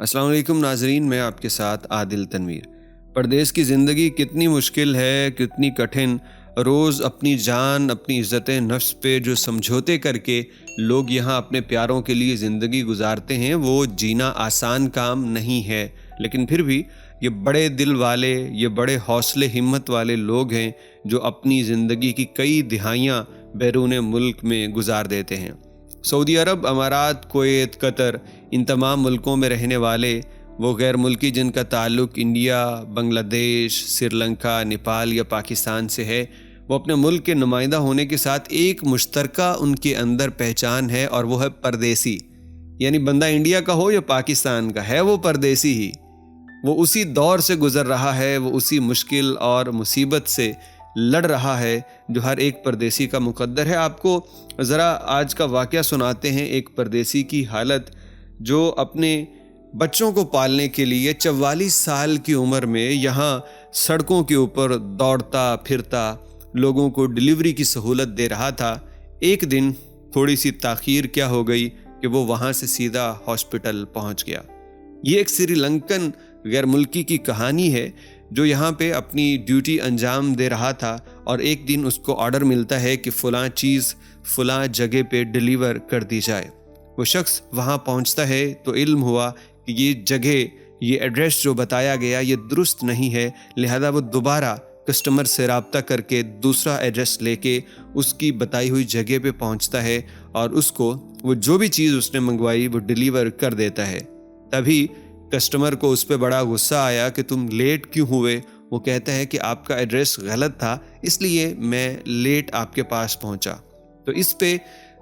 अस्सलाम वालेकुम नाजरीन, मैं आपके साथ आदिल तनवीर। परदेश की ज़िंदगी कितनी मुश्किल है, कितनी कठिन। रोज़ अपनी जान, अपनी इज़्ज़त नफ्स पे जो समझौते करके लोग यहाँ अपने प्यारों के लिए ज़िंदगी गुजारते हैं, वो जीना आसान काम नहीं है। लेकिन फिर भी ये बड़े दिल वाले, ये बड़े हौसले हिम्मत वाले लोग हैं जो अपनी ज़िंदगी की कई दिहाइयाँ बैरून मुल्क में गुजार देते हैं। सऊदी अरब, अमारात, कुवैत, कतर, इन तमाम मुल्कों में रहने वाले वो गैर मुल्की जिनका ताल्लुक़ इंडिया, बांग्लादेश, श्रीलंका, नेपाल या पाकिस्तान से है, वो अपने मुल्क के नुमाइंदा होने के साथ एक मुश्तरका उनके अंदर पहचान है और वो है परदेसी। यानी बंदा इंडिया का हो या पाकिस्तान का, है वो परदेसी ही। वो उसी दौर से गुज़र रहा है, वो उसी मुश्किल और मुसीबत से लड़ रहा है जो हर एक परदेसी का मुकद्दर है। आपको ज़रा आज का वाक़या सुनाते हैं, एक परदेसी की हालत जो अपने बच्चों को पालने के लिए 44 साल की उम्र में यहाँ सड़कों के ऊपर दौड़ता फिरता लोगों को डिलीवरी की सहूलत दे रहा था। एक दिन थोड़ी सी ताख़ीर क्या हो गई कि वो वहाँ से सीधा हॉस्पिटल पहुँच गया। ये एक श्रीलंकन गैर मुल्की की कहानी है जो यहाँ पे अपनी ड्यूटी अंजाम दे रहा था और एक दिन उसको ऑर्डर मिलता है कि फ़लाँ चीज़ फ़लाँ जगह पे डिलीवर कर दी जाए। वो शख्स वहाँ पहुँचता है तो इल्म हुआ कि ये जगह, ये एड्रेस जो बताया गया ये दुरुस्त नहीं है, लिहाजा वो दोबारा कस्टमर से रब्ता करके दूसरा एड्रेस लेके उसकी बताई हुई जगह पे पहुँचता है और उसको वो जो भी चीज़ उसने मंगवाई वो डिलीवर कर देता है। तभी कस्टमर को उस पर बड़ा गुस्सा आया कि तुम लेट क्यों हुए। वो कहता है कि आपका एड्रेस गलत था, इसलिए मैं लेट आपके पास पहुंचा। तो इस पे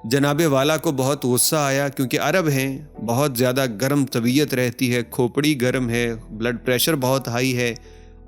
जनाबे वाला को बहुत गुस्सा आया क्योंकि अरब हैं, बहुत ज़्यादा गर्म तबीयत रहती है, खोपड़ी गर्म है, ब्लड प्रेशर बहुत हाई है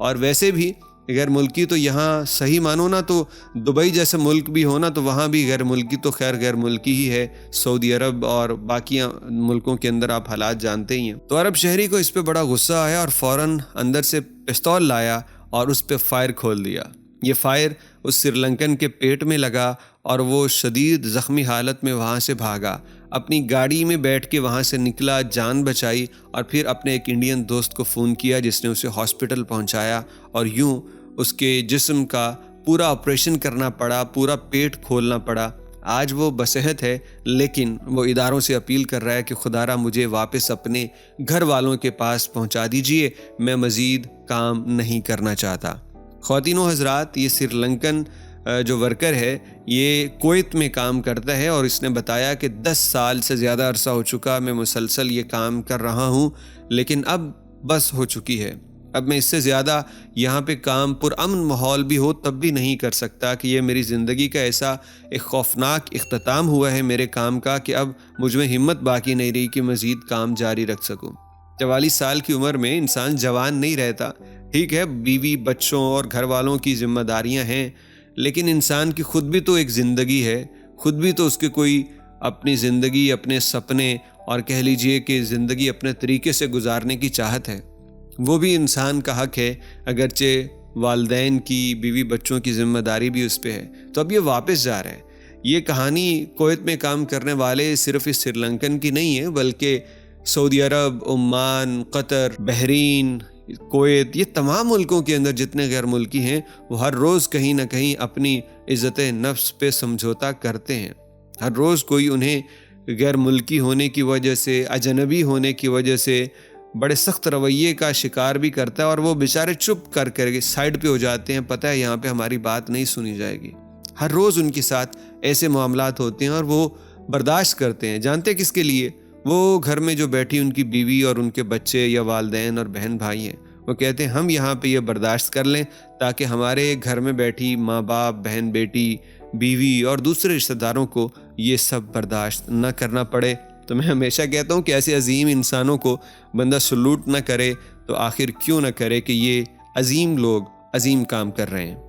और वैसे भी गैर मुल्की तो यहाँ सही मानो ना तो दुबई जैसे मुल्क भी हो ना तो वहाँ भी गैर मुल्की तो खैर गैर मुल्की ही है। सऊदी अरब और बाकी मुल्कों के अंदर आप हालात जानते ही हैं। तो अरब शहरी को इस पे बड़ा गुस्सा आया और फ़ौरन अंदर से पिस्तौल लाया और उस पे फायर खोल दिया। ये फायर उस श्रीलंकन के पेट में लगा और वो शदीद ज़ख्मी हालत में वहाँ से भागा। अपनी गाड़ी में बैठ के वहाँ से निकला, जान बचाई और फिर अपने एक इंडियन दोस्त को फ़ोन किया जिसने उसे हॉस्पिटल पहुँचाया और यूँ उसके जिस्म का पूरा ऑपरेशन करना पड़ा, पूरा पेट खोलना पड़ा। आज वो बसेहत है लेकिन वो इदारों से अपील कर रहा है कि खुदारा मुझे वापस अपने घर वालों के पास पहुंचा दीजिए, मैं मज़ीद काम नहीं करना चाहता। ख़वातीनो हज़रात, ये श्रीलंकन जो वर्कर है ये कुवैत में काम करता है और इसने बताया कि 10 साल से ज़्यादा अरसा हो चुका मैं मुसलसल ये काम कर रहा हूँ, लेकिन अब बस हो चुकी है। अब मैं इससे ज़्यादा यहाँ पे काम पुरअमन माहौल भी हो तब भी नहीं कर सकता कि ये मेरी ज़िंदगी का ऐसा एक खौफनाक इख्तिताम हुआ है मेरे काम का कि अब मुझ में हिम्मत बाकी नहीं रही कि मज़ीद काम जारी रख सकूँ। 44 साल की उम्र में इंसान जवान नहीं रहता। ठीक है, बीवी बच्चों और घर वालों की जिम्मेदारियाँ हैं, लेकिन इंसान की खुद भी तो एक ज़िंदगी है, खुद भी तो उसके कोई अपनी ज़िंदगी, अपने सपने और कह लीजिए कि ज़िंदगी अपने तरीके से गुजारने की चाहत है। वो भी इंसान का हक है, अगरचे वालदैन की, बीवी बच्चों की ज़िम्मेदारी भी उस पे है। तो अब ये वापस जा रहा है। ये कहानी कुवैत में काम करने वाले सिर्फ इस श्रीलंकन की नहीं है, बल्कि सऊदी अरब, ओमान, कतर, बहरीन, कुवैत, ये तमाम मुल्कों के अंदर जितने गैर मुल्की हैं वो हर रोज़ कहीं ना कहीं अपनी इज़्ज़त नफ्स पे समझौता करते हैं। हर रोज़ कोई उन्हें गैर मुल्की होने की वजह से, अजनबी होने की वजह से बड़े सख्त रवैये का शिकार भी करता है और वो बेचारे चुप कर के साइड पे हो जाते हैं। पता है यहाँ पे हमारी बात नहीं सुनी जाएगी। हर रोज़ उनके साथ ऐसे मामलात होते हैं और वो बर्दाश्त करते हैं। जानते किसके लिए? वो घर में जो बैठी उनकी बीवी और उनके बच्चे या वालदैन और बहन भाई हैं, वो कहते हैं हम यहाँ पे ये बर्दाश्त कर लें ताकि हमारे घर में बैठी माँ बाप, बहन बेटी, बीवी और दूसरे रिश्तेदारों को ये सब बर्दाश्त न करना पड़े। तो मैं हमेशा कहता हूँ कि ऐसे अजीम इंसानों को बंदा सलूट ना करे तो आखिर क्यों ना करे कि ये अजीम लोग अजीम काम कर रहे हैं।